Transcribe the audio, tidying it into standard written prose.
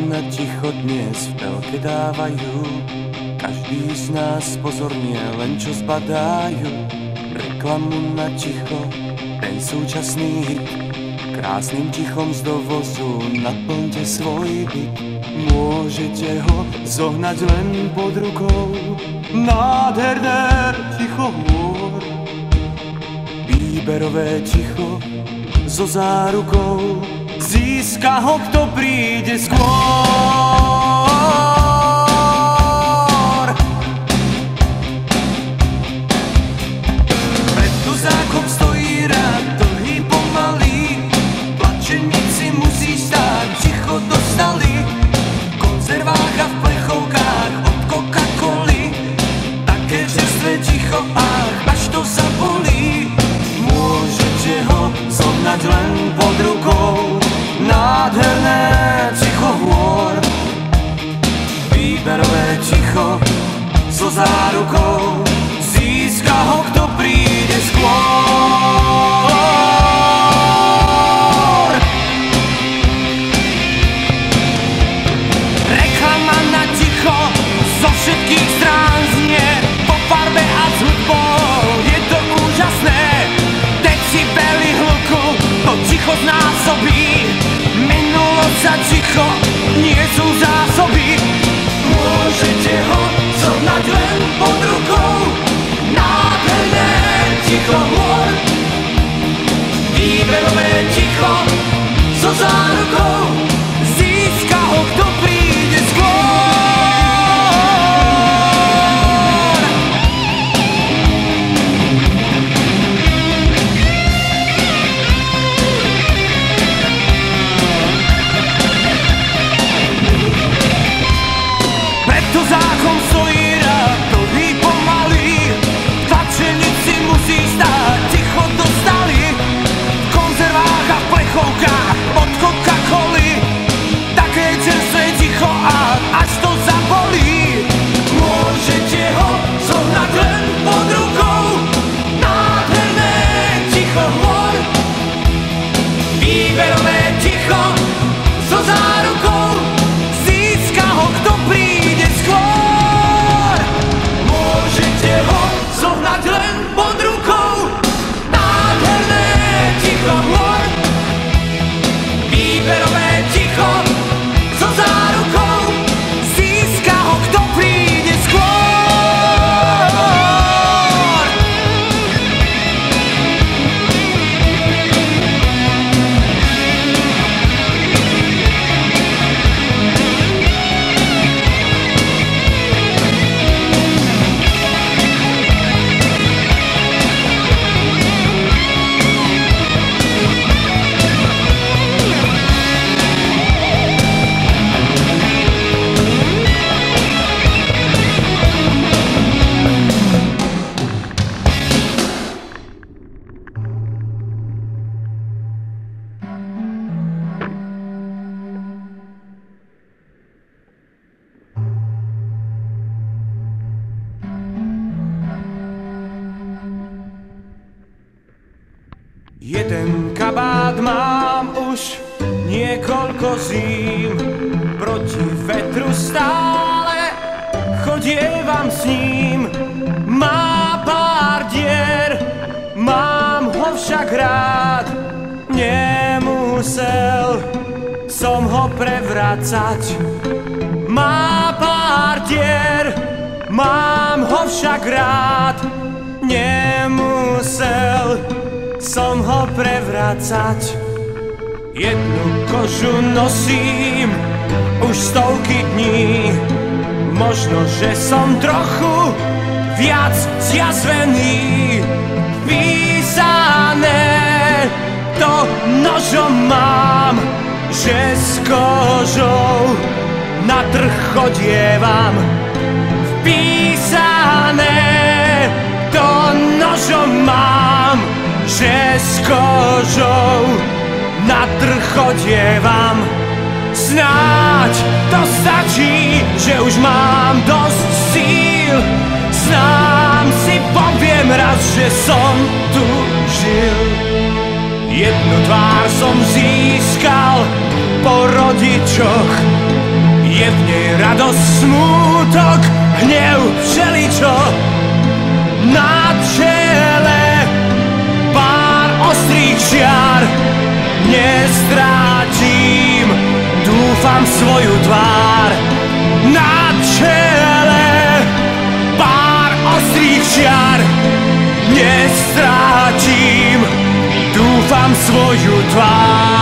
na ticho dnes v telke dávajú. Každý z nás pozorne len čo zbadajú. Reklamu na ticho, ten súčasný hit. Krásnym tichom z dovozu naplňte svoj byt. Môžete ho zohnať len pod rukou. Nádherné ticho hôr. Výberové ticho so zárukou. Získa ho, kto príde skôr. Pred tuzákom stojí rád, dlhý pomalý. Plačenici musí stáť, ticho dostali. V konzervách a v plechovkách od Coca-Coly. Také čerstvé ticho, ach, až to zabolí. Môžete ho zohnať len pod rukou. Nádherné ticho hôr. Výberové ticho so zárukou. Získa ho, kto príde skôr. Reklama na ticho zo všetkých strán znie. Po farbe a s hudbou je to úžasné. Decibely hluku to ticho znásobí. Minulosť a ticho nie sú zásoby. Môžete ho zohnať len pod rukou. Nádherné ticho hôr. Výberové ticho so zárukou. Získa ho, kto príde skôr. Zákon stojí rád, dlhý pomalý. Tlačenici musí stáť, ticho dostali. V konzervách a v plechovkách od Coca-Coly. Také čerstvé ticho a až to zabolí. Môžete ho zohnať len pod rukou. Nádherné ticho hôr. Výberové ticho so zárukou. Získa ho, kto príde skôr. Môžete ho zohnať len pod rukou. Nádherné ticho hôr. Výberové ticho so zárukou. Získa ho, kto príde skôr. Jeden kabát mám už niekoľko zím. Proti vetru stále chodievam s ním. Má pár dier, mám ho však rád. Nemusel som ho prevracať. Má pár dier, mám ho však rád. Nemusel som ho prevracať. Jednu kožu nosím už stovky dní. Možno, že som trochu viac zjazvený. Písané to nožom mám, že s kožou na trh chodievam. Vpísané to nožom mám, že s kožou na trh chodievam. Snáď to stačí, že už mám dosť síl. Sám si poviem raz, že som tu žil. Jednu tvár som získal po rodičoch, hnev všeličo na čele, pár ostrých čiar nestrátim, dúfam svoju tvár. Na čele pár ostrých čiar nestrátim, dúfam svoju tvár.